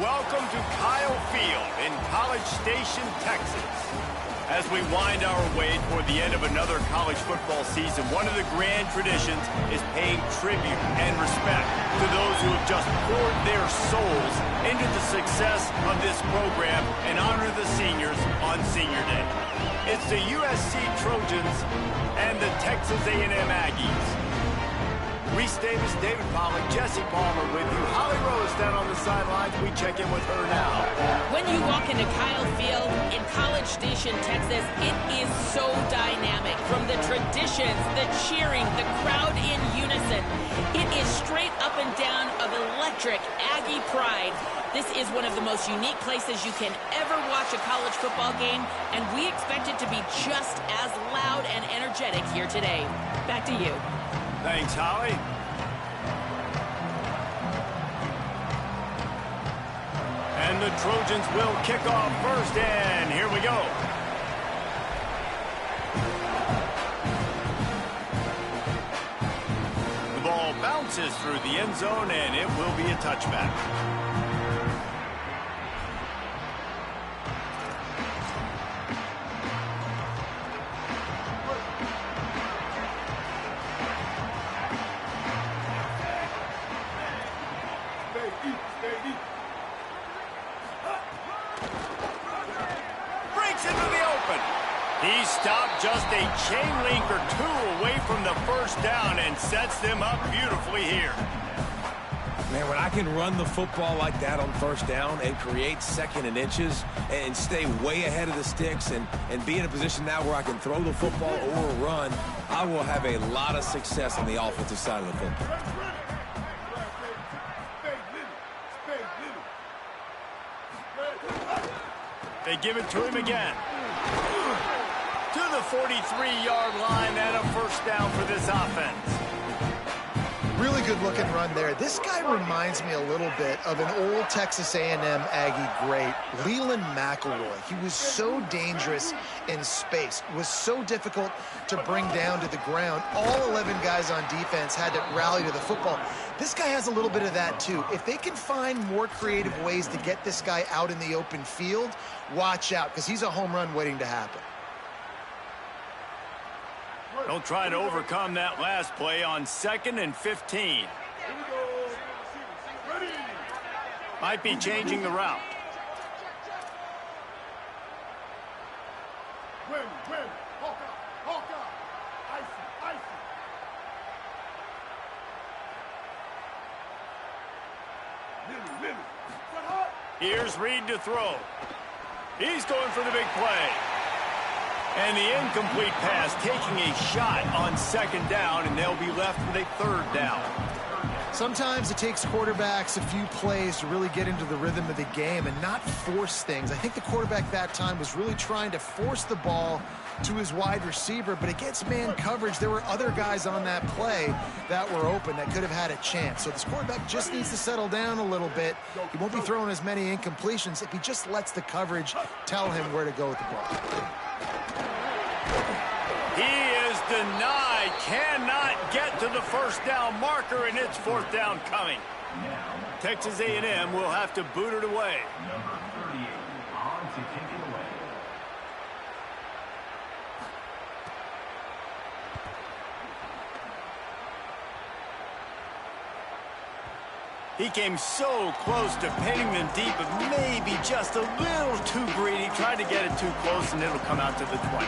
Welcome to Kyle Field in College Station, Texas. As we wind our way toward the end of another college football season, one of the grand traditions is paying tribute and respect to those who have just poured their souls into the success of this program and honor the seniors on Senior Day. It's the USC Trojans and the Texas A&M Aggies. Reese Davis, David Pollack, Jesse Palmer with you. Holly Rose down on the sidelines. We check in with her now. When you walk into Kyle Field in College Station, Texas, it is so dynamic. From the traditions, the cheering, the crowd in unison. It is straight up and down of electric Aggie pride. This is one of the most unique places you can ever watch a college football game, and we expect it to be just as loud and energetic here today. Back to you. Thanks, Holly. And the Trojans will kick off first, and here we go. The ball bounces through the end zone, and it will be a touchback. He stopped just a chain link or two away from the first down and sets them up beautifully here. Man, when I can run the football like that on first down and create second and inches and stay way ahead of the sticks and be in a position now where I can throw the football or run, I will have a lot of success on the offensive side of the football. They give it to him again. To the 43-yard line and a first down for this offense. Really good looking run there. This guy reminds me a little bit of an old Texas A&M Aggie great, Leland McElroy. He was so dangerous in space, was so difficult to bring down to the ground. All 11 guys on defense had to rally to the football. This guy has a little bit of that too. If they can find more creative ways to get this guy out in the open field, watch out, because he's a home run waiting to happen. They'll try to overcome that last play on 2nd and 15. Might be changing the route. Here's Reed to throw. He's going for the big play. And the incomplete pass taking a shot on 2nd down, and they'll be left with a 3rd down. Sometimes it takes quarterbacks a few plays to really get into the rhythm of the game and not force things. I think the quarterback that time was really trying to force the ball to his wide receiver, but against man coverage, there were other guys on that play that were open that could have had a chance. So this quarterback just needs to settle down a little bit. He won't be throwing as many incompletions if he just lets the coverage tell him where to go with the ball. He is denied, cannot get to the first down marker, and it's 4th down coming. Texas A&M will have to boot it away. Number 38 on to kick it away. He came so close to pinning them deep, but maybe just a little too greedy. Tried to get it too close, and it'll come out to the 20.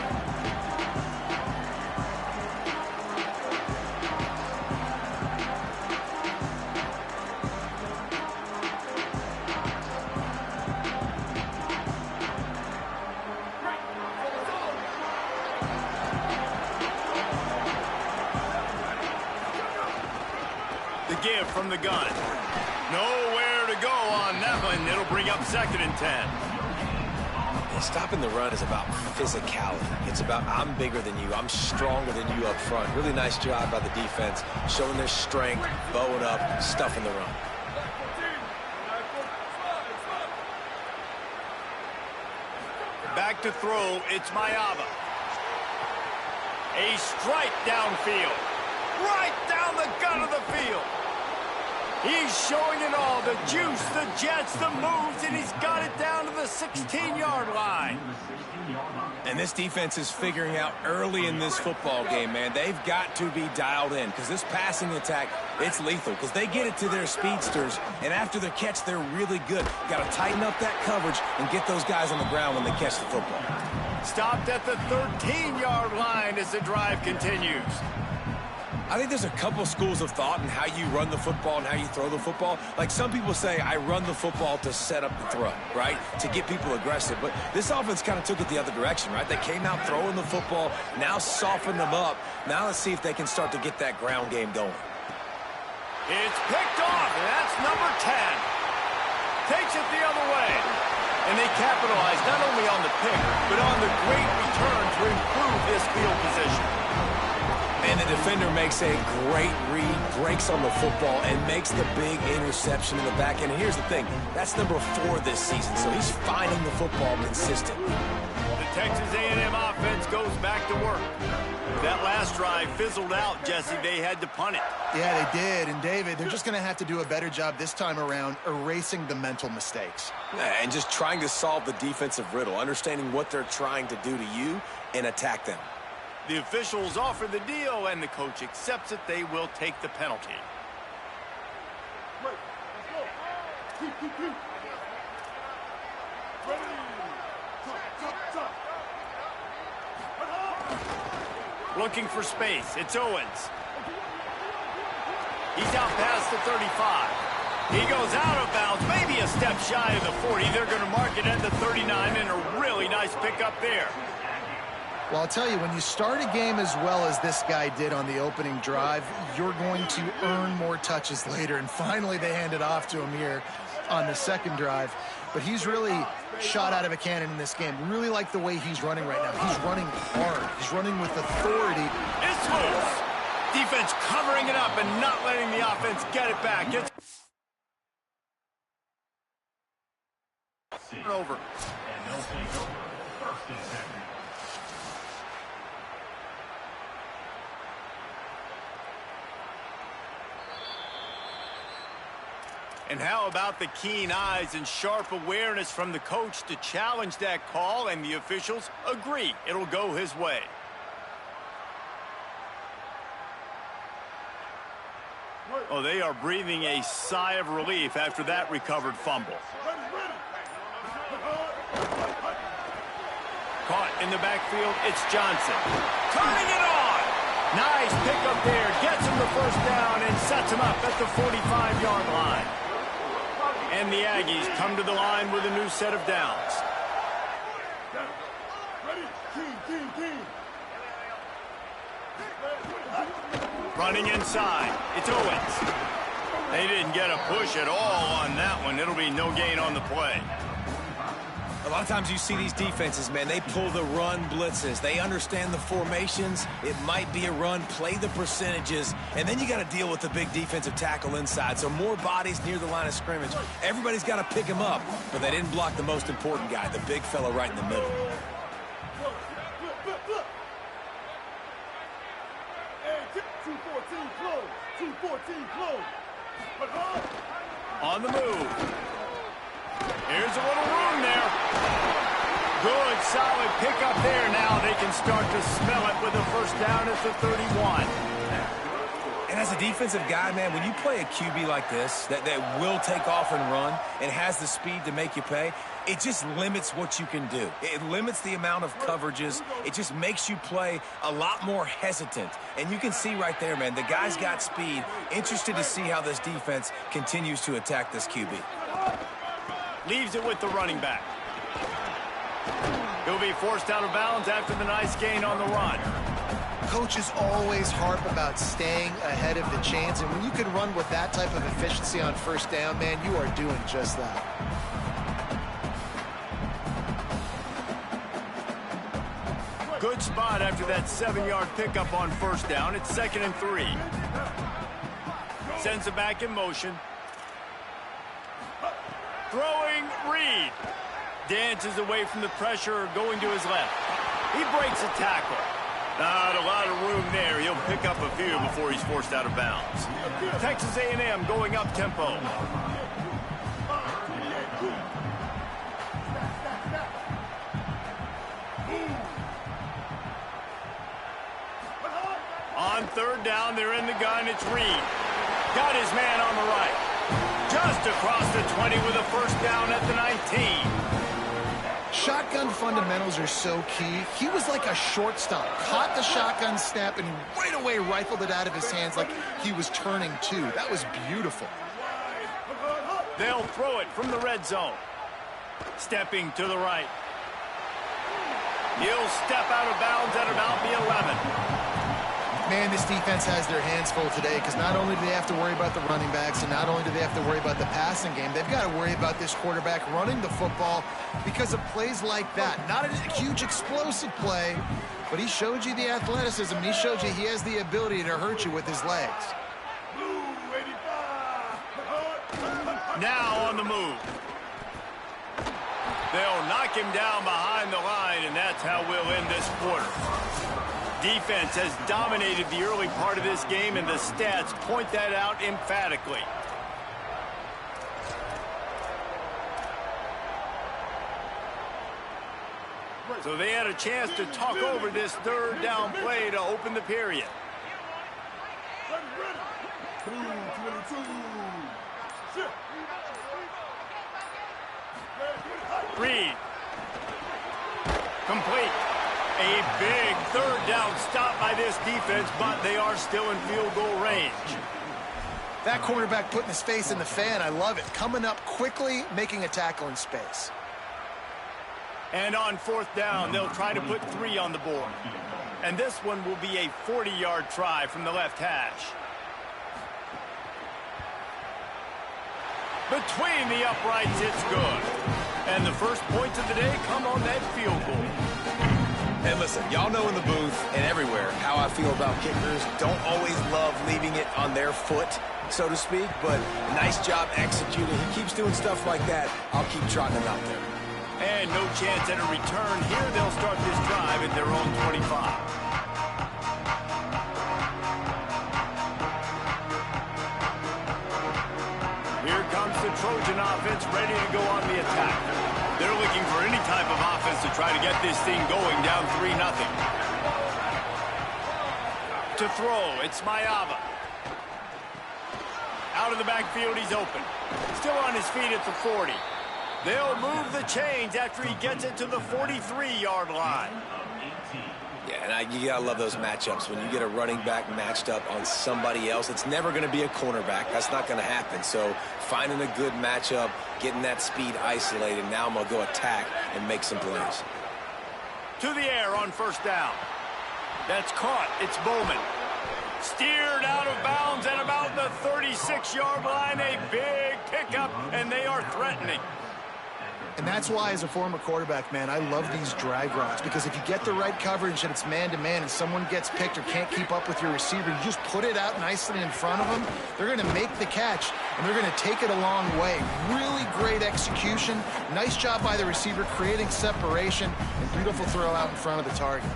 The give from the gun. Nowhere to go on that one. It'll bring up 2nd and 10. Yeah, stopping the run is about physicality. It's about I'm bigger than you. I'm stronger than you up front. Really nice job by the defense, showing their strength, bowing up, stuffing the run. Back to throw, it's Mayava. A strike downfield. Right down the gut of the field. He's showing it all, the juice, the jets, the moves, and he's got it down to the 16-yard line. And this defense is figuring out early in this football game, man. They've got to be dialed in because this passing attack, it's lethal because they get it to their speedsters, and after the catch, they're really good. Got to tighten up that coverage and get those guys on the ground when they catch the football. Stopped at the 13-yard line as the drive continues. I think there's a couple schools of thought in how you run the football and how you throw the football. Like some people say, I run the football to set up the throw, right? To get people aggressive. But this offense kind of took it the other direction, right? They came out throwing the football, now softened them up. Now let's see if they can start to get that ground game going. It's picked off, and that's number 10. Takes it the other way. And they capitalize not only on the pick, but on the great return to improve this field position. And the defender makes a great read, breaks on the football, and makes the big interception in the back end. And here's the thing, that's number 4 this season, so he's finding the football consistent. The Texas A&M offense goes back to work. That last drive fizzled out, Jesse. They had to punt it. Yeah, they did. And, David, they're just going to have to do a better job this time around erasing the mental mistakes. And just trying to solve the defensive riddle, understanding what they're trying to do to you and attack them. The officials offer the deal, and the coach accepts it. They will take the penalty. Looking for space. It's Owens. He's out past the 35. He goes out of bounds, maybe a step shy of the 40. They're going to mark it at the 39, and a really nice pickup there. Well, I'll tell you, when you start a game as well as this guy did on the opening drive, you're going to earn more touches later. And finally, they hand it off to him here on the second drive. But he's really shot out of a cannon in this game. Really like the way he's running right now. He's running hard. He's running with authority. It's loose. Defense covering it up and not letting the offense get it back. It's over. And they'll take over first and 10. And how about the keen eyes and sharp awareness from the coach to challenge that call, and the officials agree it'll go his way. Oh, they are breathing a sigh of relief after that recovered fumble. Caught in the backfield, it's Johnson. Turning it on! Nice pickup there, gets him the first down and sets him up at the 45-yard line. And the Aggies come to the line with a new set of downs. Running inside, it's Owens. They didn't get a push at all on that one. It'll be no gain on the play. A lot of times you see these defenses, man, they pull the run blitzes. They understand the formations. It might be a run, play the percentages, and then you got to deal with the big defensive tackle inside. So more bodies near the line of scrimmage. Everybody's got to pick him up, but they didn't block the most important guy, the big fella right in the middle. On the move. Here's a little room there. Good, solid pickup there. Now they can start to smell it with a first down at the 31. And as a defensive guy, man, when you play a QB like this that will take off and run and has the speed to make you pay, it just limits what you can do. It limits the amount of coverages. It just makes you play a lot more hesitant. And you can see right there, man, the guy's got speed. Interested to see how this defense continues to attack this QB. Leaves it with the running back. He'll be forced out of bounds after the nice gain on the run. Coaches always harp about staying ahead of the chains, and when you can run with that type of efficiency on first down, man, you are doing just that. Good spot after that 7-yard pickup on first down. It's 2nd and 3. Sends it back in motion. Throwing Reed. Dances away from the pressure, going to his left. He breaks a tackle. Not a lot of room there. He'll pick up a few before he's forced out of bounds. Texas A&M going up tempo. On third down, they're in the gun. It's Reed. Got his man on the right. Just across the 20 with a first down at the 19. Shotgun fundamentals are so key. He was like a shortstop. Caught the shotgun snap and right away rifled it out of his hands like he was turning two. That was beautiful. They'll throw it from the red zone. Stepping to the right. He'll step out of bounds at about the 11. Man, this defense has their hands full today because not only do they have to worry about the running backs and not only do they have to worry about the passing game, they've got to worry about this quarterback running the football because of plays like that. Not a huge explosive play, but he showed you the athleticism and he showed you he has the ability to hurt you with his legs. Now on the move. They'll knock him down behind the line, and that's how we'll end this quarter. Defense has dominated the early part of this game, and the stats point that out emphatically. So they had a chance to talk over this third down play to open the period. Reed. Complete. A big third down stop by this defense, but they are still in field goal range. That cornerback putting his face in the fan, I love it. Coming up quickly, making a tackle in space. And on fourth down, they'll try to put 3 on the board. And this one will be a 40-yard try from the left hash. Between the uprights, it's good. And the first points of the day come on that field goal. And listen, y'all know in the booth and everywhere how I feel about kickers. Don't always love leaving it on their foot, so to speak, but nice job executing. He keeps doing stuff like that. I'll keep trotting him out there. And no chance at a return here. They'll start this drive at their own 25. Here comes the Trojan offense ready to go on the attack. They're looking for any type of offense to try to get this thing going, down 3-0. To throw, it's Mayava. Out of the backfield, he's open. Still on his feet at the 40. They'll move the chains after he gets it to the 43-yard line. Yeah, and you gotta love those matchups. When you get a running back matched up on somebody else, it's never gonna be a cornerback. That's not gonna happen. So finding a good matchup, getting that speed isolated, now I'm gonna go attack and make some plays. To the air on first down. That's caught. It's Bowman. Steered out of bounds at about the 36-yard line. A big pickup, and they are threatening. And that's why, as a former quarterback, man, I love these drag routes. Because if you get the right coverage and it's man-to-man and someone gets picked or can't keep up with your receiver, you just put it out nicely in front of them. They're going to make the catch, and they're going to take it a long way. Really great execution. Nice job by the receiver creating separation, and beautiful throw out in front of the target.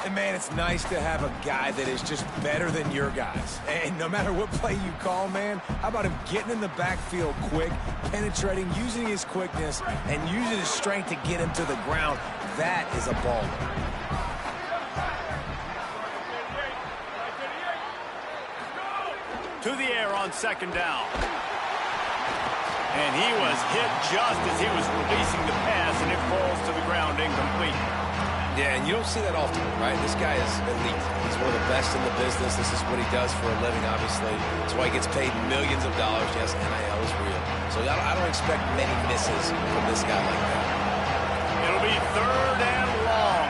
And, man, it's nice to have a guy that is just better than your guys. And no matter what play you call, man, how about him getting in the backfield quick, penetrating, using his quickness, and using his strength to get him to the ground. That is a baller. To the air on second down. And he was hit just as he was releasing the pass, and it falls to the ground incomplete. Yeah, and you don't see that often, right? This guy is elite. He's one of the best in the business. This is what he does for a living, obviously. That's why he gets paid millions of dollars. Yes, NIL is real. So I don't expect many misses from this guy like that. It'll be third and long.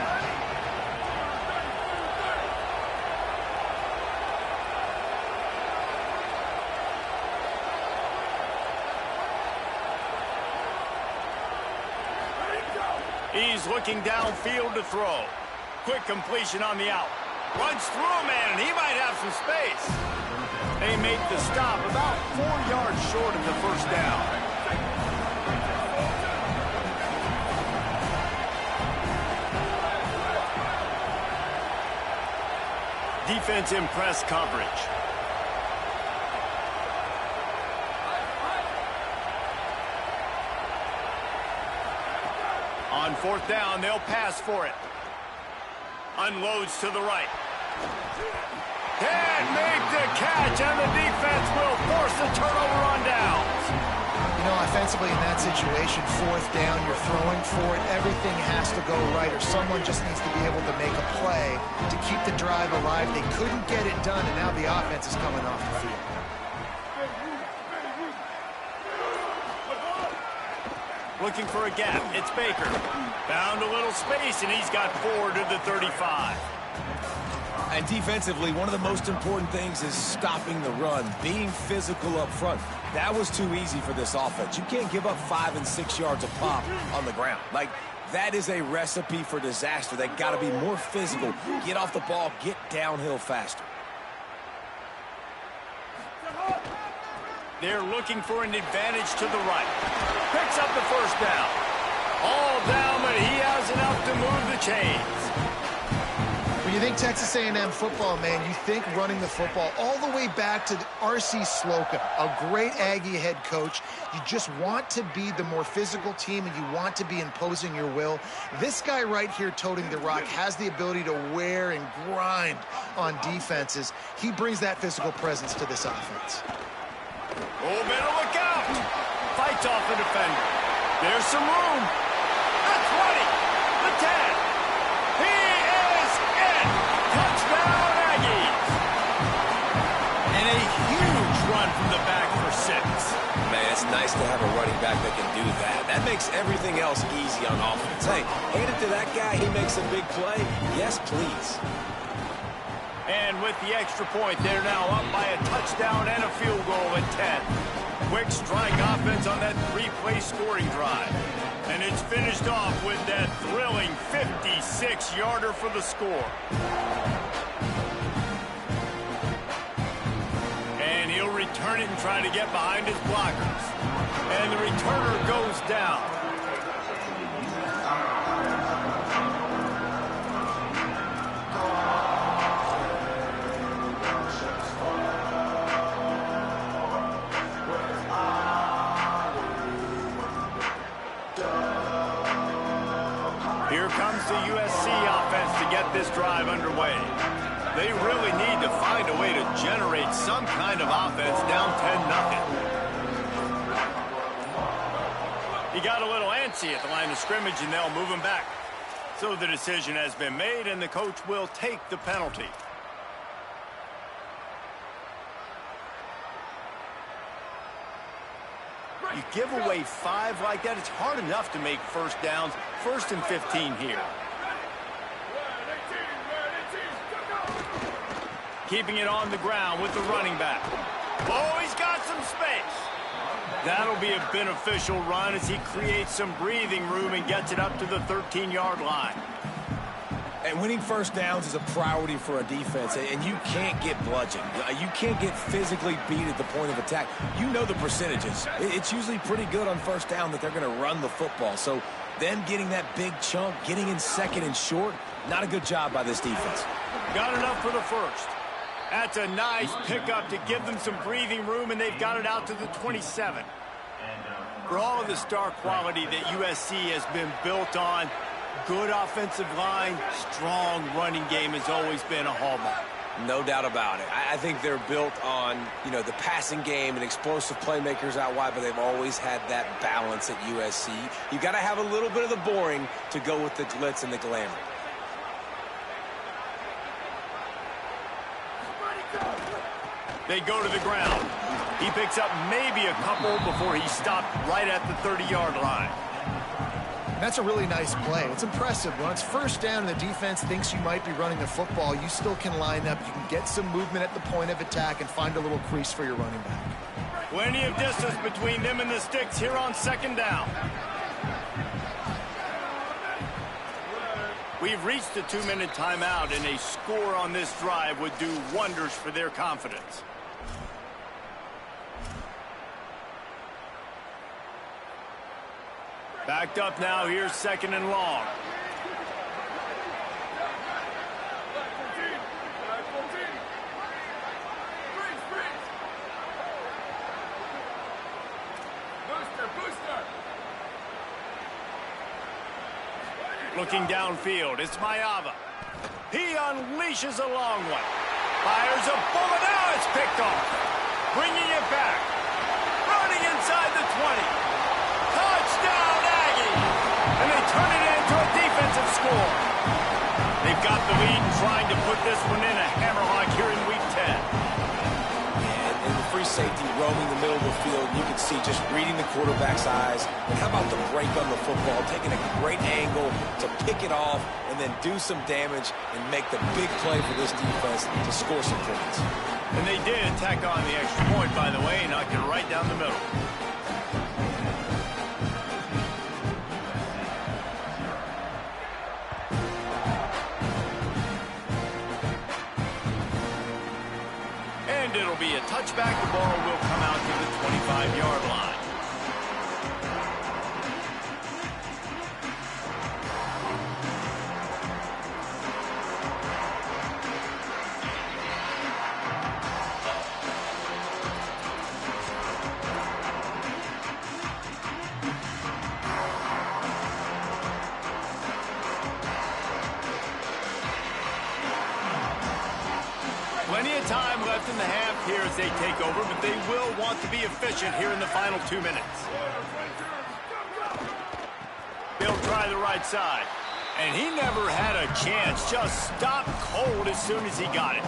He's looking downfield to throw. Quick completion on the out. Runs through a man, and he might have some space. They make the stop about 4 yards short of the first down. defense in press coverage. On fourth down, they'll pass for it. Unloads to the right. Can't make the catch, and the defense will force the turnover on downs. You know, offensively in that situation, fourth down, you're throwing for it. Everything has to go right, or someone just needs to be able to make a play to keep the drive alive. They couldn't get it done, and now the offense is coming off the field. Looking for a gap. It's Baker. Found a little space, and he's got 4 to the 35. And defensively, one of the most important things is stopping the run, being physical up front. That was too easy for this offense. You can't give up 5 and 6 yards a pop on the ground. Like, that is a recipe for disaster. They got to be more physical, get off the ball, get downhill faster. They're looking for an advantage to the right. Picks up the first down. All down, but he has enough to move the chains. When you think Texas A&M football, man, you think running the football all the way back to R.C. Slocum, a great Aggie head coach. You just want to be the more physical team, and you want to be imposing your will. This guy right here toting the rock has the ability to wear and grind on defenses. He brings that physical presence to this offense. Oh, better look out. Fights off the defender. There's some room. The 20. The 10. He is in. Touchdown, Aggies. And a huge run from the back for 6. Man, it's nice to have a running back that can do that. That makes everything else easy on offense. Hey, hand it to that guy. He makes a big play. Yes, please. And with the extra point, they're now up by a touchdown and a field goal at 10. Quick strike offense on that 3-play scoring drive. And it's finished off with that thrilling 56-yarder for the score. And he'll return it and try to get behind his blockers. And the returner goes down. Here comes the USC offense to get this drive underway. They really need to find a way to generate some kind of offense down 10-0. He got a little antsy at the line of scrimmage, and they'll move him back. So the decision has been made, and the coach will take the penalty. You give away 5 like that, it's hard enough to make first downs. 1st and 15 here. Keeping it on the ground with the running back. Oh, he's got some space. That'll be a beneficial run as he creates some breathing room and gets it up to the 13-yard line. And winning first downs is a priority for a defense, and you can't get bludgeoned. You can't get physically beat at the point of attack. You know the percentages. It's usually pretty good on first down that they're going to run the football. So then getting that big chunk, getting in second and short, not a good job by this defense. Got enough for the first. That's a nice pickup to give them some breathing room, and they've got it out to the 27. For all of the star quality that USC has been built on, good offensive line, strong running game has always been a hallmark. No doubt about it. I think they're built on, the passing game and explosive playmakers out wide, but they've always had that balance at USC. You got to have a little bit of the boring to go with the glitz and the glamour. They go to the ground. He picks up maybe a couple before he stopped right at the 30-yard line. That's a really nice play. It's impressive. When it's first down and the defense thinks you might be running the football, you still can line up. You can get some movement at the point of attack and find a little crease for your running back. Plenty of distance between them and the sticks here on 2nd down. We've reached the 2-minute timeout, and a score on this drive would do wonders for their confidence. Backed up now, here's 2nd and long. Looking downfield, it's Mayava. He unleashes a long one. Fires a bullet. Now it's picked off. Bringing it back. Running inside the 20. Touchdown, Aggie! And they turn it into a defensive score. They've got the lead and trying to put this one in a hammerlock here in Week 10. And the free safety roaming the middle of the field, you can see just reading the quarterback's eyes. And how about the break on the football, taking a great angle to pick it off and then do some damage and make the big play for this defense to score some points. And they did tack on the extra point, by the way, and knocked it right down the middle. And it'll be a touchback. The ball will come out to the 25-yard line. Plenty of time left in the half here as they take over, but they will want to be efficient here in the final 2 minutes. They'll try the right side. And he never had a chance. Just stopped cold as soon as he got it.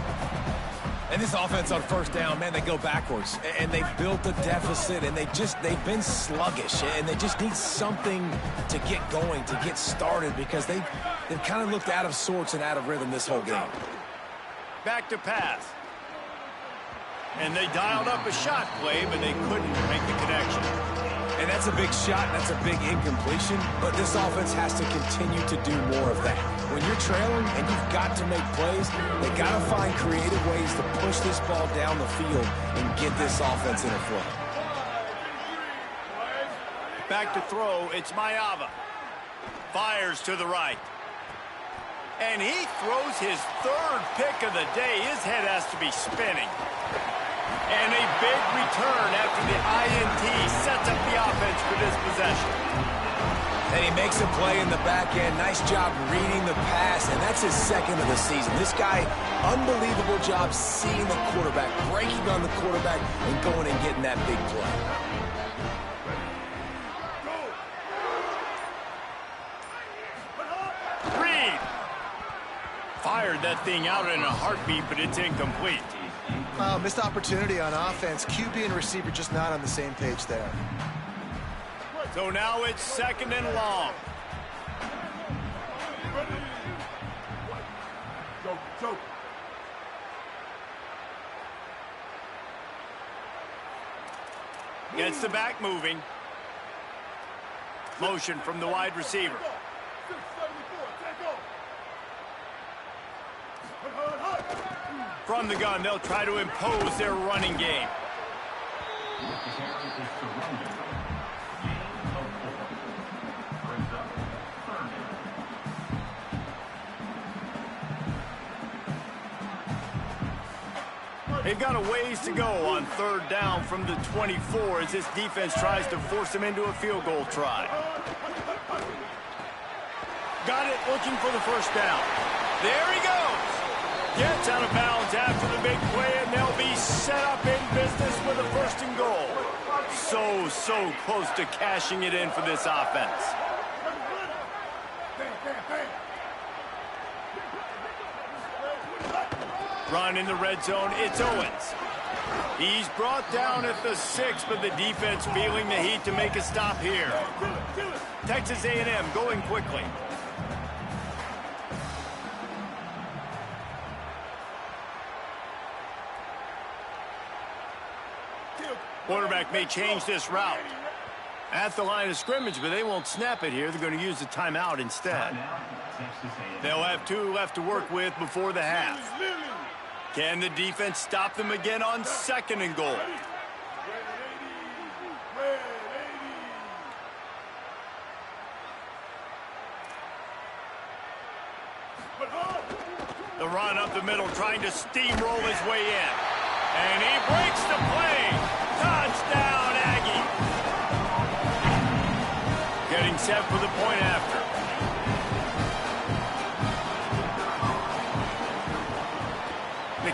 And this offense on first down, man, they go backwards. And they've built a deficit, and they've been sluggish. And they just need something to get going, to get started, because they've kind of looked out of sorts and out of rhythm this whole game. Back to pass. And they dialed up a shot play, but they couldn't make the connection. And that's a big shot, and that's a big incompletion, but this offense has to continue to do more of that. When you're trailing and you've got to make plays, they got to find creative ways to push this ball down the field and get this offense in a flow. Back to throw, it's Mayava. Fires to the right. And he throws his third pick of the day. His head has to be spinning. And a big return after the INT sets up the offense for this possession. And he makes a play in the back end. Nice job reading the pass, and that's his second of the season. This guy, unbelievable job seeing the quarterback, breaking on the quarterback, and going and getting that big play. Fired that thing out in a heartbeat, but it's incomplete. Missed opportunity on offense. QB and receiver just not on the same page there. So now it's second and long. Gets the back moving. Motion from the wide receiver. From the gun, they'll try to impose their running game. They've got a ways to go on third down from the 24 as this defense tries to force them into a field goal try. Got it, looking for the first down. There he goes. Gets out of bounds after the big play, and they'll be set up in business with a first and goal. So close to cashing it in for this offense. Run in the red zone, it's Owens. He's brought down at the 6, but the defense feeling the heat to make a stop here. Texas A&M going quickly. Quarterback may change this route. At the line of scrimmage, but they won't snap it here. They're going to use the timeout instead. They'll have 2 left to work with before the half. Can the defense stop them again on second and goal? The run up the middle, trying to steamroll his way in. And he breaks the play. Touchdown, Aggie. Getting set for the point after.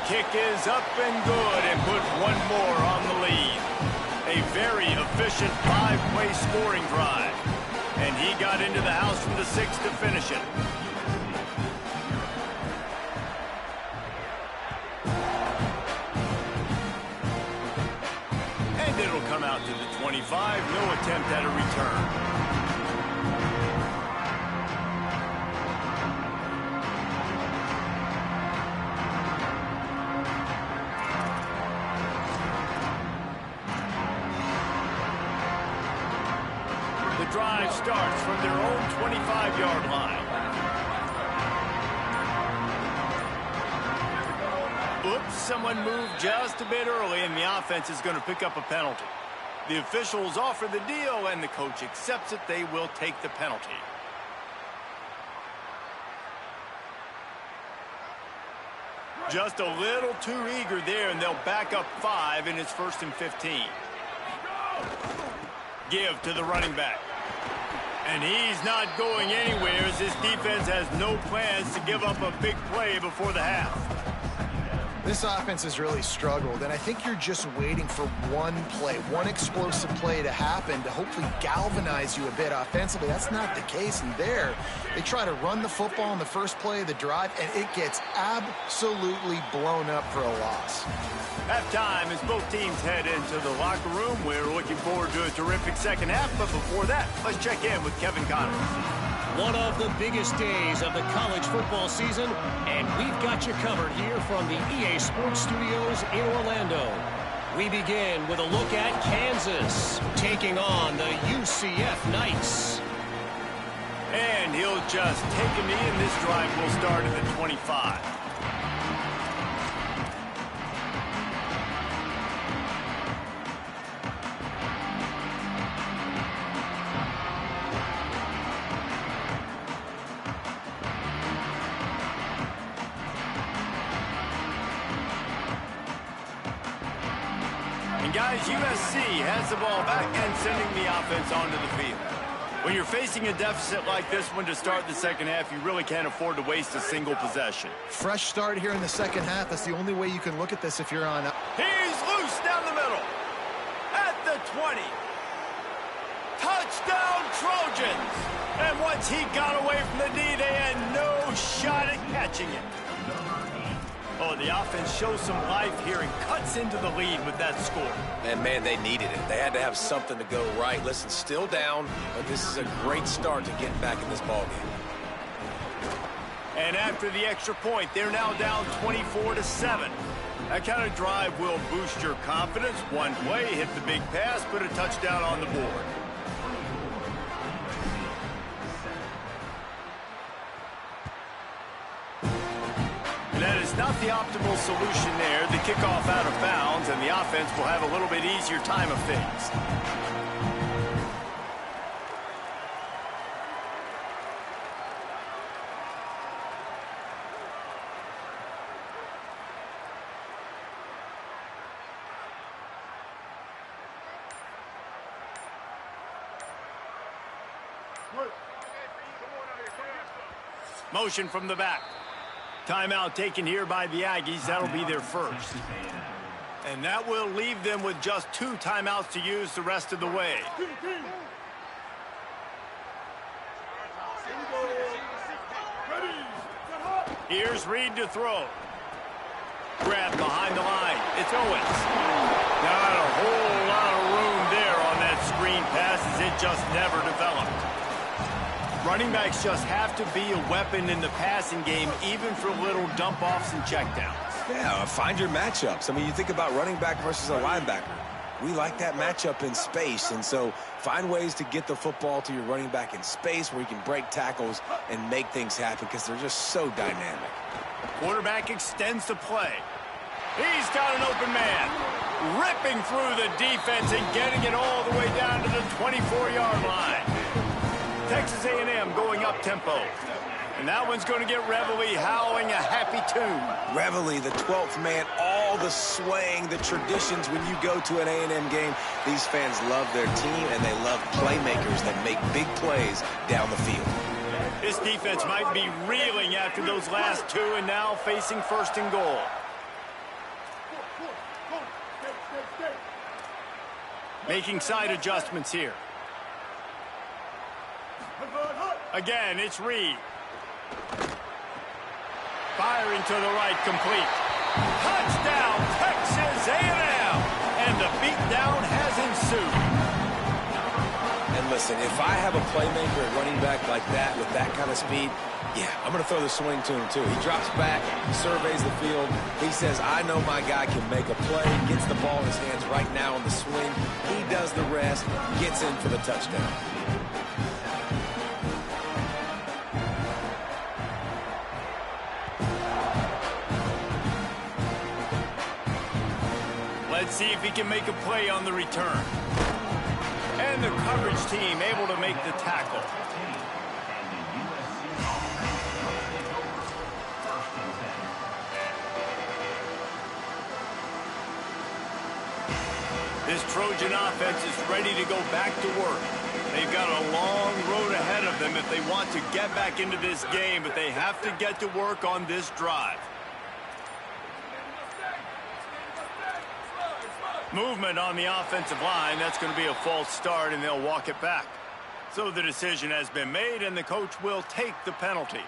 kick is up and good and puts one more on the lead. A very efficient 5-play scoring drive. And he got into the house from the 6 to finish it. And it'll come out to the 25. No attempt at a return. Drive starts from their own 25-yard line. Oops, someone moved just a bit early, and the offense is going to pick up a penalty. The officials offer the deal, and the coach accepts it. They will take the penalty. Just a little too eager there, and they'll back up 5, and it's 1st and 15. Give to the running back. And he's not going anywhere as this defense has no plans to give up a big play before the half. This offense has really struggled, and I think you're just waiting for one play, one explosive play to happen to hopefully galvanize you a bit offensively. That's not the case, and there, they try to run the football in the first play of the drive, and it gets absolutely blown up for a loss. Halftime as both teams head into the locker room. We're looking forward to a terrific second half, but before that, let's check in with Kevin Connors. One of the biggest days of the college football season, and we've got you covered here from the EA Sports Studios in Orlando. We begin with a look at Kansas taking on the UCF Knights. And he'll just take a knee, and this drive will start at the 25. Guys, USC has the ball back and sending the offense onto the field. When you're facing a deficit like this one to start the second half, you really can't afford to waste a single possession. Fresh start here in the second half. That's the only way you can look at this if you're on. He's loose down the middle. At the 20. Touchdown, Trojans! And once he got away from the D, they had no shot at catching it. Oh, the offense shows some life here and cuts into the lead with that score. And, man, they needed it. They had to have something to go right. Listen, still down, but this is a great start to getting back in this ballgame. And after the extra point, they're now down 24-7. That kind of drive will boost your confidence. One play, hit the big pass, put a touchdown on the board. That is not the optimal solution there. The kickoff out of bounds, and the offense will have a little bit easier time of things. Motion from the back. Timeout taken here by the Aggies. That'll be their first. And that will leave them with just 2 timeouts to use the rest of the way. Here's Reed to throw. Grab behind the line. It's Owens. Not a whole lot of room there on that screen pass as it just never developed. Running backs just have to be a weapon in the passing game, even for little dump-offs and checkdowns. Yeah, find your matchups. I mean, you think about running back versus a linebacker. We like that matchup in space, and so find ways to get the football to your running back in space where you can break tackles and make things happen because they're just so dynamic. Quarterback extends the play. He's got an open man, ripping through the defense and getting it all the way down to the 24-yard line. Texas A&M going up-tempo. And that one's going to get Reveille howling a happy tune. Reveille, the 12th man, all the swaying, the traditions when you go to an A&M game. These fans love their team, and they love playmakers that make big plays down the field. This defense might be reeling after those last 2 and now facing 1st and goal. Making side adjustments here. Again, it's Reed. Firing to the right, complete. Touchdown, Texas A&M! And the beatdown has ensued. And listen, if I have a playmaker at running back like that with that kind of speed, yeah, I'm going to throw the swing to him too. He drops back, surveys the field. He says, I know my guy can make a play, gets the ball in his hands right now on the swing. He does the rest, gets in for the touchdown. Let's see if he can make a play on the return. And the coverage team able to make the tackle. This Trojan offense is ready to go back to work. They've got a long road ahead of them if they want to get back into this game, but they have to get to work on this drive. Movement on the offensive line. That's going to be a false start, and they'll walk it back. So the decision has been made, and the coach will take the penalty.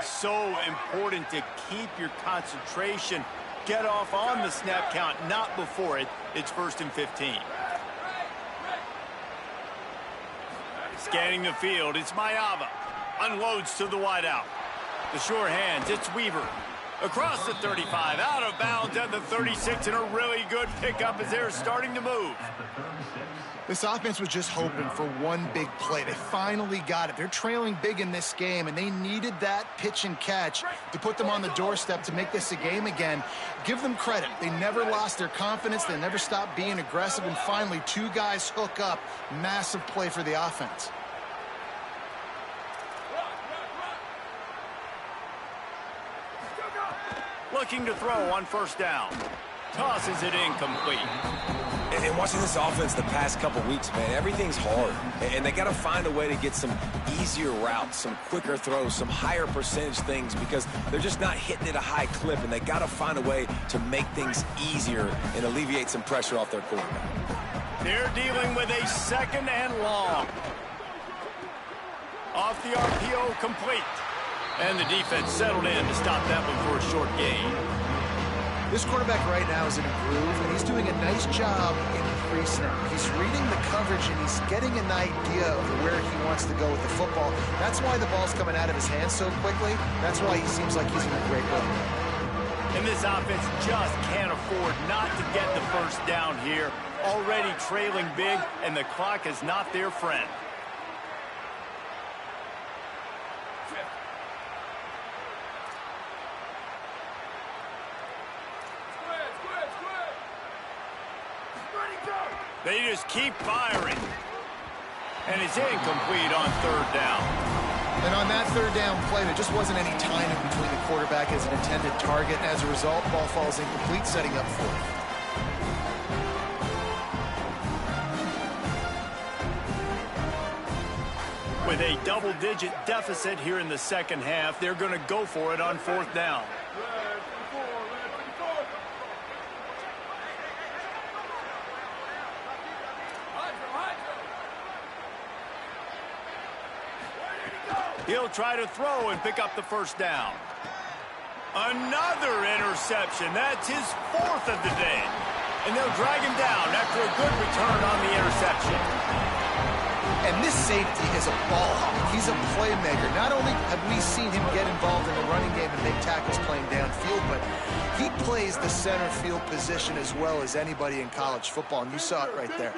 So important to keep your concentration. Get off on the snap count, not before it. It's 1st and 15. Scanning the field, it's Mayava. Unloads to the wideout. The sure hands, it's Weaver. Across the 35, out of bounds at the 36, and a really good pickup as they're starting to move. This offense was just hoping for one big play. They finally got it. They're trailing big in this game, and they needed that pitch and catch to put them on the doorstep to make this a game again. Give them credit. They never lost their confidence. They never stopped being aggressive, and finally, two guys hook up. Massive play for the offense. Looking to throw on 1st down. Tosses it incomplete. And watching this offense the past couple weeks, man, everything's hard. And they got to find a way to get some easier routes, some quicker throws, some higher percentage things because they're just not hitting at a high clip. And they got to find a way to make things easier and alleviate some pressure off their quarterback. They're dealing with a 2nd and long. Off the RPO, complete. And the defense settled in to stop that one for a short gain. This quarterback right now is in a groove, and he's doing a nice job in pre-snap. He's reading the coverage, and he's getting an idea of where he wants to go with the football. That's why the ball's coming out of his hands so quickly. That's why he seems like he's in a great rhythm. And this offense just can't afford not to get the 1st down here. Already trailing big, and the clock is not their friend. They just keep firing. And it's incomplete on 3rd down. And on that 3rd down play, there just wasn't any time in between the quarterback as an intended target. As a result, ball falls incomplete, setting up 4th. With a double-digit deficit here in the 2nd half, they're going to go for it on 4th down. He'll try to throw and pick up the 1st down. Another interception. That's his 4th of the day. And they'll drag him down after a good return on the interception. And this safety is a ball hawk. He's a playmaker. Not only have we seen him get involved in the running game and make tackles playing downfield, but he plays the center field position as well as anybody in college football, and you saw it right there.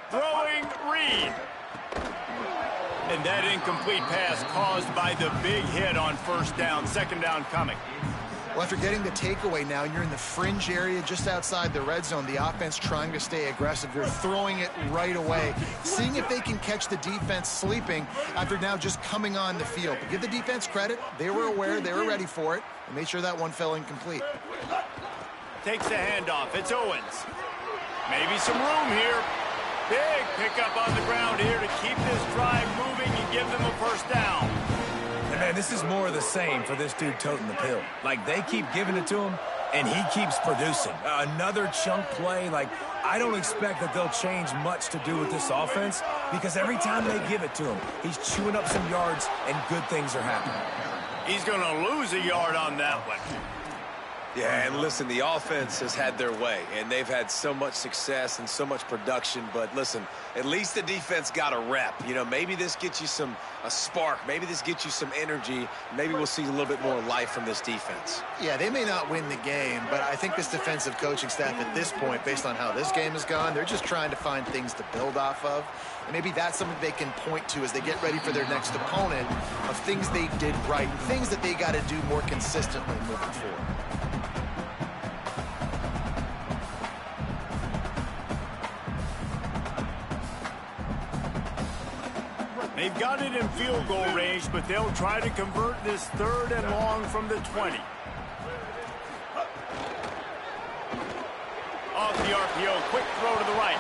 Throwing Reed. And that incomplete pass caused by the big hit on 1st down. 2nd down coming. Well, after getting the takeaway now, and you're in the fringe area just outside the red zone, the offense trying to stay aggressive. You're throwing it right away, seeing if they can catch the defense sleeping after now just coming on the field. But give the defense credit. They were aware. They were ready for it. And made sure that one fell incomplete. Takes the handoff. It's Owens. Maybe some room here. Big pickup on the ground here to keep this drive moving and give them a 1st down. And Man, this is more of the same for this dude toting the pill. Like, they keep giving it to him, and he keeps producing. Another chunk play. Like, I don't expect that they'll change much to do with this offense because every time they give it to him, he's chewing up some yards, and good things are happening. He's going to lose a yard on that one. Yeah, and listen, the offense has had their way, and they've had so much success and so much production. But listen, at least the defense got a rep. You know, maybe this gets you a spark. Maybe this gets you some energy. Maybe we'll see a little bit more life from this defense. Yeah, they may not win the game, but I think this defensive coaching staff at this point, based on how this game has gone, they're just trying to find things to build off of. And maybe that's something they can point to as they get ready for their next opponent of things they did right, things that they got to do more consistently moving forward. They've got it in field goal range, but they'll try to convert this 3rd and long from the 20. Off the RPO, quick throw to the right.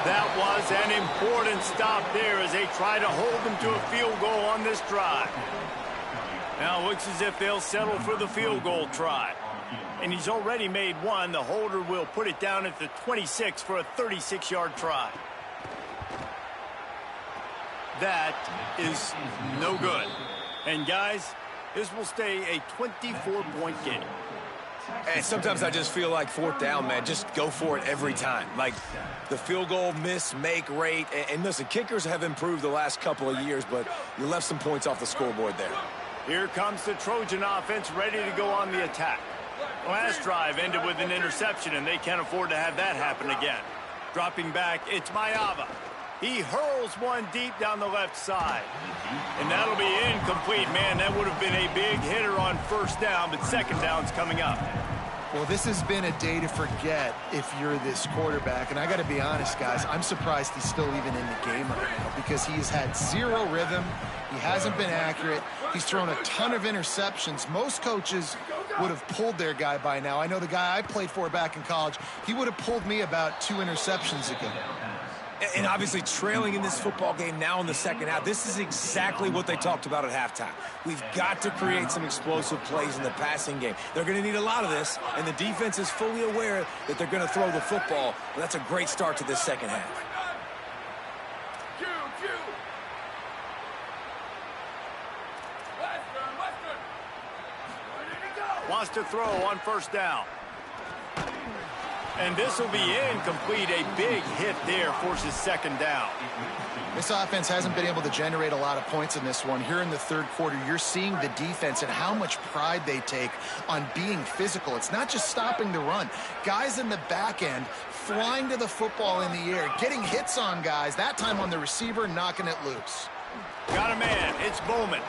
That was an important stop there as they try to hold them to a field goal on this drive. Now it looks as if they'll settle for the field goal try. And he's already made one. The holder will put it down at the 26 for a 36-yard try. That is no good. And, guys, this will stay a 24-point game. And sometimes I just feel like 4th down, man, just go for it every time. Like the field goal miss-make rate. And listen, kickers have improved the last couple of years, but you left some points off the scoreboard there. Here comes the Trojan offense ready to go on the attack. Last drive ended with an interception, and they can't afford to have that happen again. Dropping back, it's Mayava. He hurls one deep down the left side. And that'll be incomplete. Man, that would have been a big hitter on 1st down, but 2nd down's coming up. Well, this has been a day to forget if you're this quarterback. And I got to be honest, guys, I'm surprised he's still even in the game right now because he has had zero rhythm. He hasn't been accurate. He's thrown a ton of interceptions. Most coaches would have pulled their guy by now. I know the guy I played for back in college, he would have pulled me about 2 interceptions ago. And obviously trailing in this football game now in the 2nd half, this is exactly what they talked about at halftime. We've got to create some explosive plays in the passing game. They're going to need a lot of this, and the defense is fully aware that they're going to throw the football. But that's a great start to this 2nd half. Wants to throw on 1st down. And this will be incomplete. A big hit there forces 2nd down. This offense hasn't been able to generate a lot of points in this one. Here in the 3rd quarter, you're seeing the defense and how much pride they take on being physical. It's not just stopping the run. Guys in the back end flying to the football in the air, getting hits on guys, that time on the receiver, knocking it loose. Got a man. It's Bowman.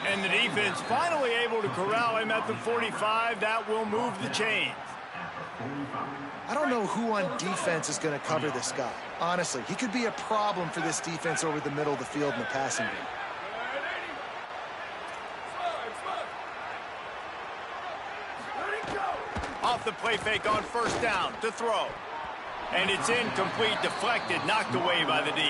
And the defense finally able to corral him at the 45. That will move the chains. I don't know who on defense is going to cover this guy. Honestly, he could be a problem for this defense over the middle of the field in the passing game. Off the play fake on 1st down to throw. And it's incomplete, deflected, knocked away by the D.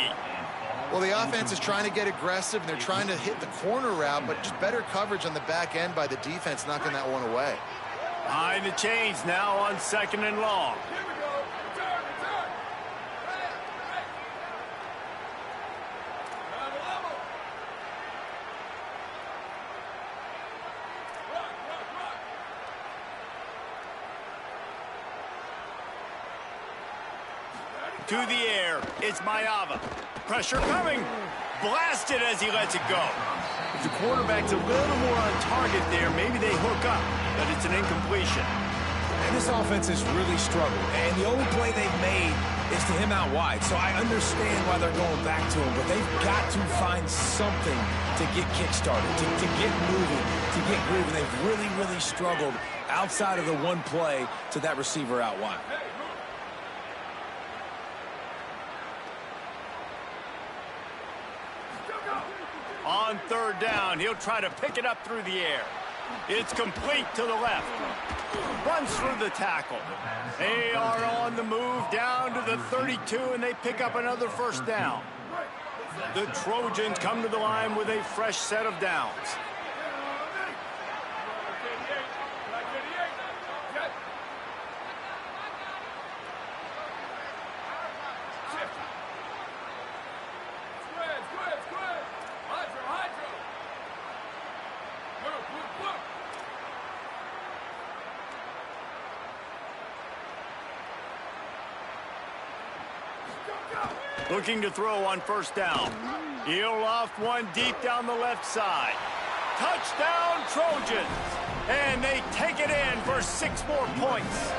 Well, the offense is trying to get aggressive, and they're trying to hit the corner route, but just better coverage on the back end by the defense, knocking that one away. Behind the chains now on 2nd and long. To the air, it's Mayava. Pressure coming. Blasted as he lets it go. If the quarterback's a little more on target there, maybe they hook up, but it's an incompletion. And this offense has really struggled, and the only play they've made is to him out wide. So I understand why they're going back to him, but they've got to find something to get kick-started, to get moving, to get grooving. They've really, really struggled outside of the one play to that receiver out wide. On 3rd down, he'll try to pick it up through the air. It's complete to the left. Runs through the tackle. They are on the move down to the 32, and they pick up another 1st down. The Trojans come to the line with a fresh set of downs. Looking to throw on first down. He'll loft one deep down the left side. Touchdown, Trojans! And they take it in for 6 more points.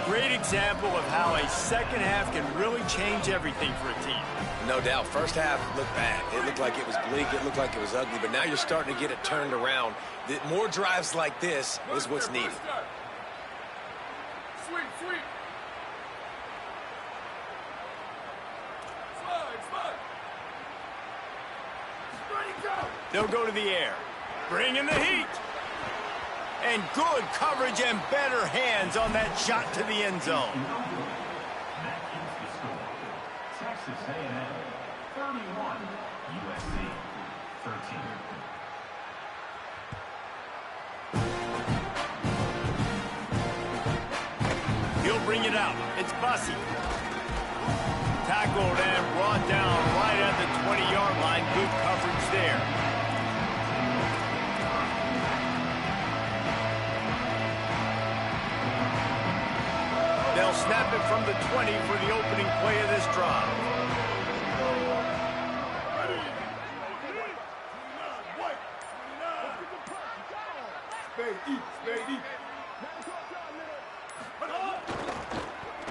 Great example of how a second half can really change everything for a team. No doubt. First half looked bad. It looked like it was bleak. It looked like it was ugly. But now you're starting to get it turned around. More drives like this is what's needed. Sweet. Slide. Ready, go. They'll go to the air. Bring in the heat. And good coverage and better hands on that shot to the end zone. Texas A&M 31, USC 13. He'll bring it out. It's Bussey. Tackled and brought down right at the 20-yard line. Good coverage there. They'll snap it from the 20 for the opening play of this drive.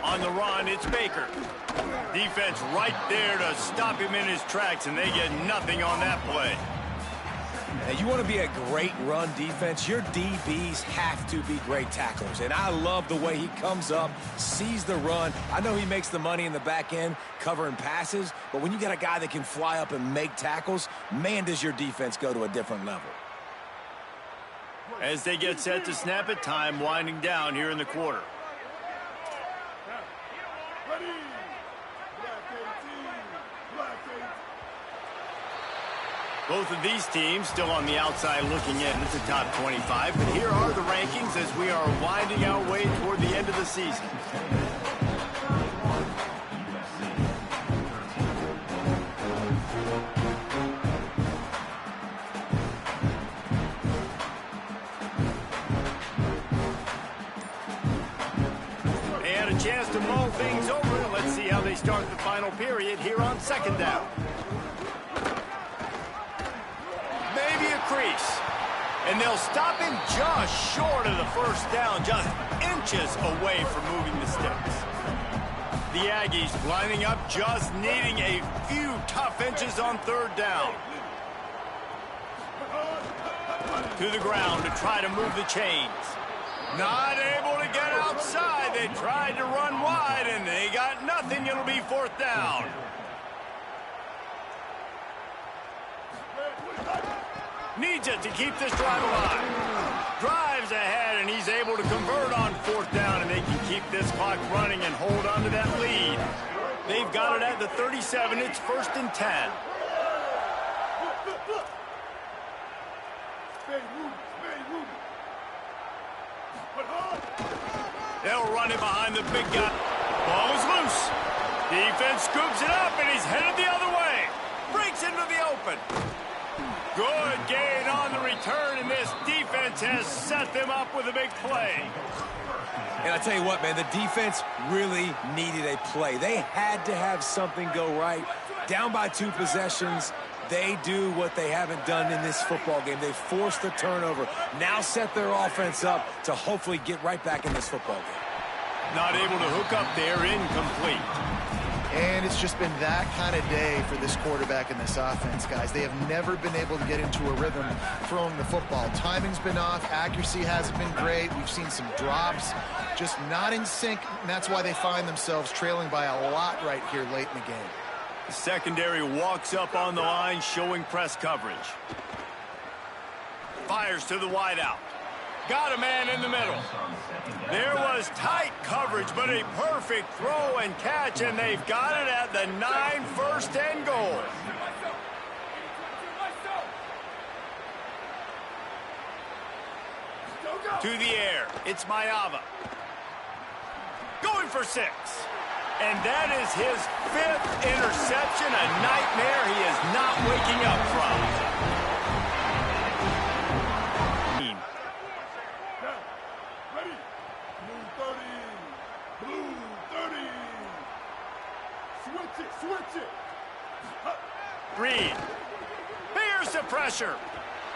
On the run, it's Baker. Defense right there to stop him in his tracks, and they get nothing on that play. Now, you want to be a great run defense, your DBs have to be great tacklers. And I love the way he comes up, sees the run. I know he makes the money in the back end covering passes, but when you got a guy that can fly up and make tackles, man, does your defense go to a different level. As they get set to snap it, time winding down here in the quarter. Both of these teams still on the outside looking in at the top 25, but here are the rankings as we are winding our way toward the end of the season. They had a chance to mull things over. Let's see how they start the final period here on second down. Crease. And they'll stop him just short of the first down, just inches away from moving the sticks. The Aggies lining up, just needing a few tough inches on third down. To the ground to try to move the chains. Not able to get outside. They tried to run wide, and they got nothing. It'll be fourth down. Needs it to keep this drive alive. Drives ahead, and he's able to convert on fourth down, and they can keep this clock running and hold on to that lead. They've got it at the 37. It's 1st and 10. They'll run it behind the big guy. Ball is loose. Defense scoops it up, and he's headed the other way. Breaks into the open. Good gain on the return, and this defense has set them up with a big play. And I tell you what, man, the defense really needed a play. They had to have something go right. Down by 2 possessions, they do what they haven't done in this football game. They forced the turnover, now set their offense up to hopefully get right back in this football game. Not able to hook up there, incomplete. And it's just been that kind of day for this quarterback and this offense, guys. They have never been able to get into a rhythm throwing the football. Timing's been off. Accuracy hasn't been great. We've seen some drops, just not in sync, and that's why they find themselves trailing by a lot right here late in the game. The secondary walks up on the line, showing press coverage. Fires to the wideout. Got a man in the middle. There was tight coverage, but a perfect throw and catch, and they've got it at the 9, 1st and goal. To the air, it's Mayava. Going for 6. And that is his 5th interception, a nightmare he is not waking up from. pressure.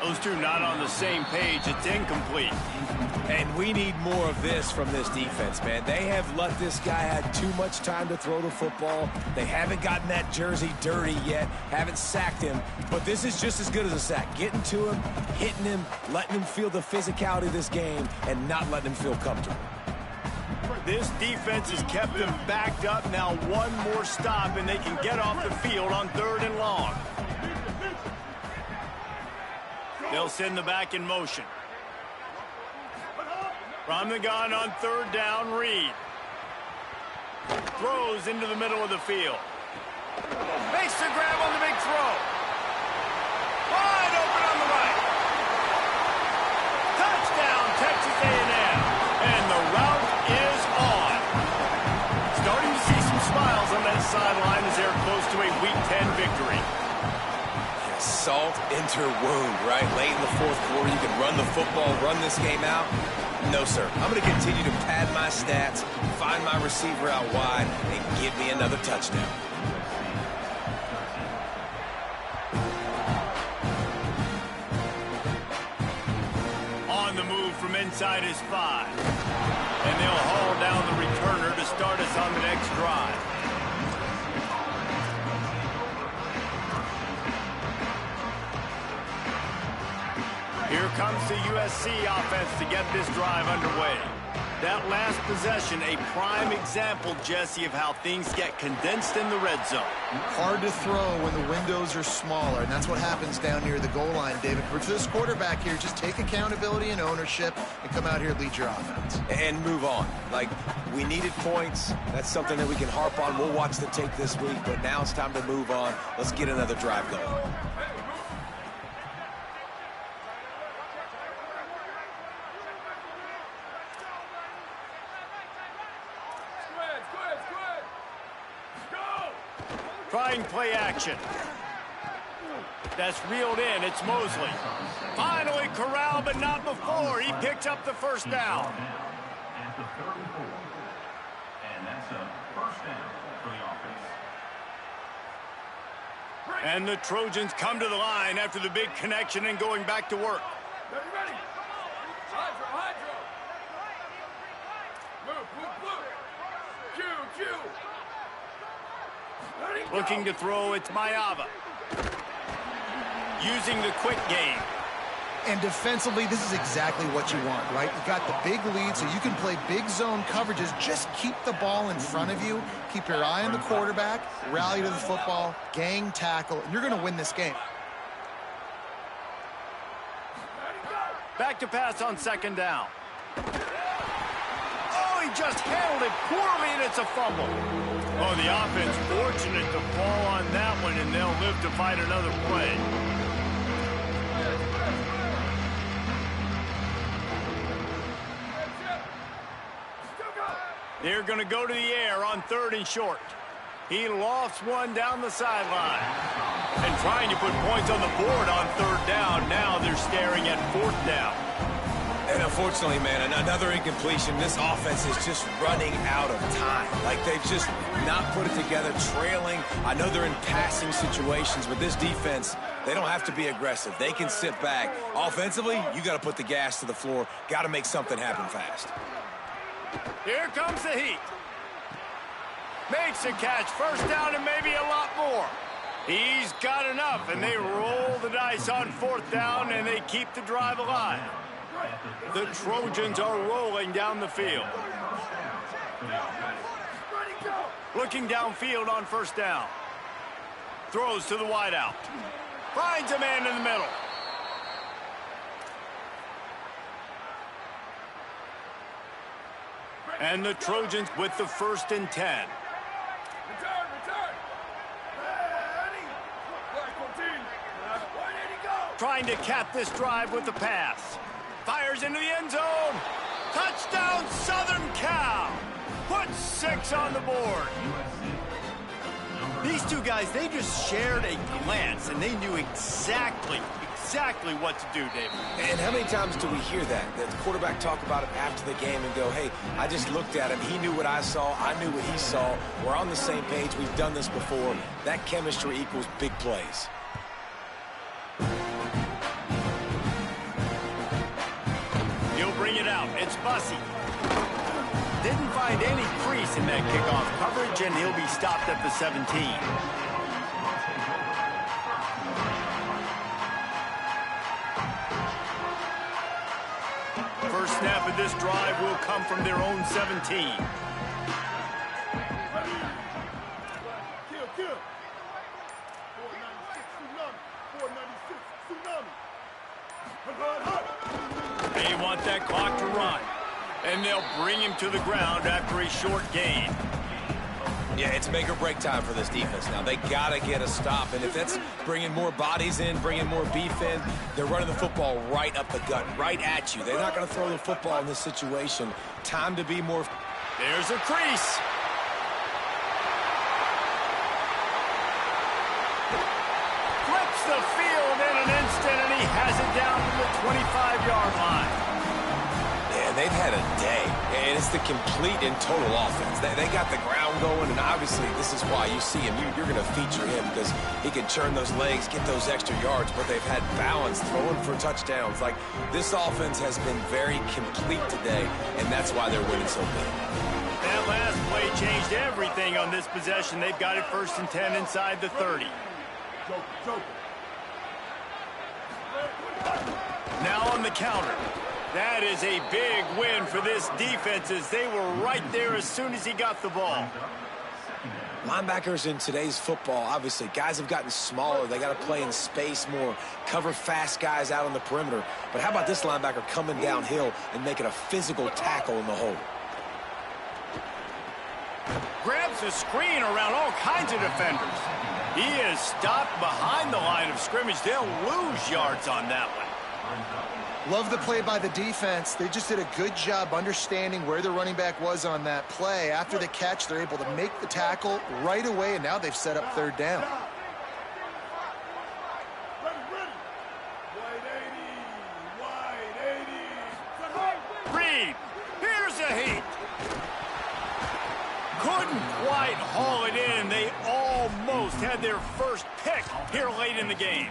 Those two not on the same page. It's incomplete. And we need more of this from this defense, man. They have let this guy have too much time to throw the football. They haven't gotten that jersey dirty yet, haven't sacked him. But this is just as good as a sack. Getting to him, hitting him, letting him feel the physicality of this game, and not letting him feel comfortable. This defense has kept them backed up. Now one more stop, and they can get off the field on 3rd and long. They'll send the back in motion. From the gun on 3rd down, Reed. Throws into the middle of the field. Makes the grab on the big throw. Wide open on the right. Touchdown, Texas A&M. And the route is on. Starting to see some smiles on that sideline as they're close to a Week 10 victory. Salt into wound, right? Late in the 4th quarter, you can run the football, run this game out. No, sir. I'm going to continue to pad my stats, find my receiver out wide, and give me another touchdown. On the move from inside his 5. And they'll haul down the returner to start us on the next drive. Here comes the USC offense to get this drive underway. That last possession, a prime example, Jesse, of how things get condensed in the red zone. Hard to throw when the windows are smaller, and that's what happens down near the goal line, David. For this quarterback here, just take accountability and ownership and come out here and lead your offense. And move on. Like, we needed points. That's something that we can harp on. We'll watch the tape this week, but now it's time to move on. Let's get another drive going. Trying play action. That's reeled in. It's Mosley. Finally corralled, but not before. He picks up the 1st down. At the 34. And that's a 1st down for the offense. And the Trojans come to the line after the big connection and going back to work. Ready? Hydro. Move. Q. Looking to throw, it's Mayava. Using the quick game. And defensively, this is exactly what you want, right? You got the big lead, so you can play big zone coverages. Just keep the ball in front of you. Keep your eye on the quarterback. Rally to the football. Gang tackle. And you're going to win this game. Back to pass on 2nd down. Oh, he just handled it poorly, and it's a fumble. Oh, the offense fortunate to fall on that one, and they'll live to fight another play. They're going to go to the air on 3rd and short. He lofts one down the sideline. And trying to put points on the board on 3rd down. Now they're staring at 4th down. And unfortunately, man, another incompletion. This offense is just running out of time. Like, they've just not put it together, trailing. I know they're in passing situations, but this defense, they don't have to be aggressive. They can sit back. Offensively, you got to put the gas to the floor. Got to make something happen fast. Here comes the heat. Makes a catch. 1st down and maybe a lot more. He's got enough, and they roll the dice on 4th down, and they keep the drive alive. The Trojans are rolling down the field. Looking downfield on 1st down. Throws to the wideout. Finds a man in the middle. And the Trojans with the 1st and 10. Trying to cap this drive with the pass. Fires into the end zone. Touchdown, Southern Cal. Put 6 on the board. These two guys, they just shared a glance, and they knew exactly what to do, David. And how many times do we hear that? The quarterback talk about it after the game and go, hey, I just looked at him. He knew what I saw. I knew what he saw. We're on the same page. We've done this before. That chemistry equals big plays. out. It's Bussey. Didn't find any crease in that kickoff coverage, and he'll be stopped at the 17. First snap of this drive will come from their own 17. They want that clock to run. And they'll bring him to the ground after a short gain. Yeah, it's make or break time for this defense now. They got to get a stop. And if that's bringing more bodies in, bringing more beef in, they're running the football right up the gut, right at you. They're not going to throw the football in this situation. Time to be more. There's a crease. Flips the field in an instant, and he has it down to the 25-yard line. And they've had a day, and it's the complete and total offense. They got the ground going, and obviously this is why you see him. You're going to feature him because he can churn those legs, get those extra yards, but they've had balance, throwing for touchdowns. Like, this offense has been very complete today, and that's why they're winning so big. That last play changed everything on this possession. They've got it 1st and 10 inside the 30. Now on the counter. That is a big win for this defense as they were right there as soon as he got the ball. Linebackers in today's football, obviously, guys have gotten smaller. They got to play in space more, cover fast guys out on the perimeter. But how about this linebacker coming downhill and making a physical tackle in the hole? Grabs a screen around all kinds of defenders. He is stopped behind the line of scrimmage. They'll lose yards on that one. Love the play by the defense. They just did a good job understanding where the running back was on that play. After the catch, they're able to make the tackle right away, and now they've set up 3rd down. Reed, here's a heat. Couldn't quite haul it in. They almost had their first pick here late in the game.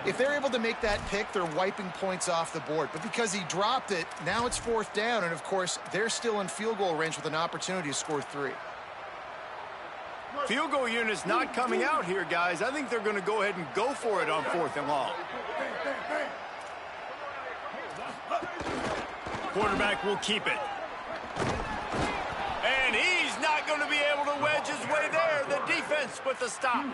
If they're able to make that pick, they're wiping points off the board. But because he dropped it, now it's 4th down. And, of course, they're still in field goal range with an opportunity to score 3. Field goal unit's not coming out here, guys. I think they're going to go ahead and go for it on 4th and long. Quarterback will keep it. And he's not going to be able to wedge his way there. The defense with the stop.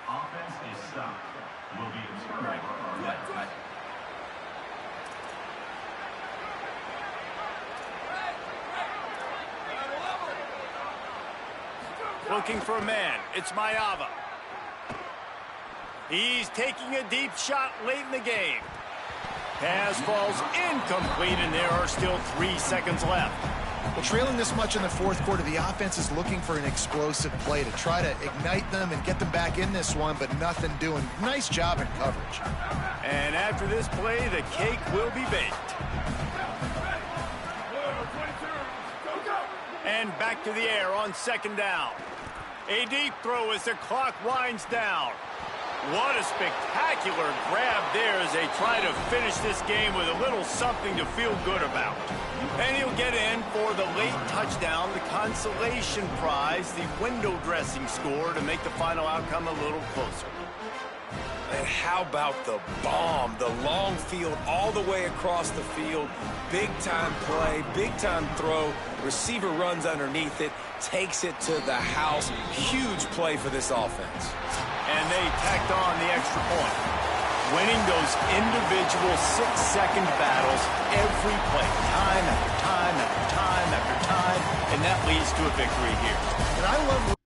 Offense is stopped. Will be observed. Looking for a man. It's Mayava. He's taking a deep shot late in the game. Pass falls incomplete, and there are still 3 seconds left. Well, trailing this much in the 4th quarter, the offense is looking for an explosive play to try to ignite them and get them back in this one, but nothing doing. Nice job in coverage. And after this play, the cake will be baked. And back to the air on 2nd down. A deep throw as the clock winds down. What a spectacular grab there as they try to finish this game with a little something to feel good about. And he'll get in for the late touchdown, the consolation prize, the window dressing score to make the final outcome a little closer. And how about the bomb, the long field all the way across the field, big-time play, big-time throw, receiver runs underneath it, takes it to the house. Huge play for this offense. And they tacked on the extra point, winning those individual 6-second battles every play, time after time after time after time, and that leads to a victory here. And I love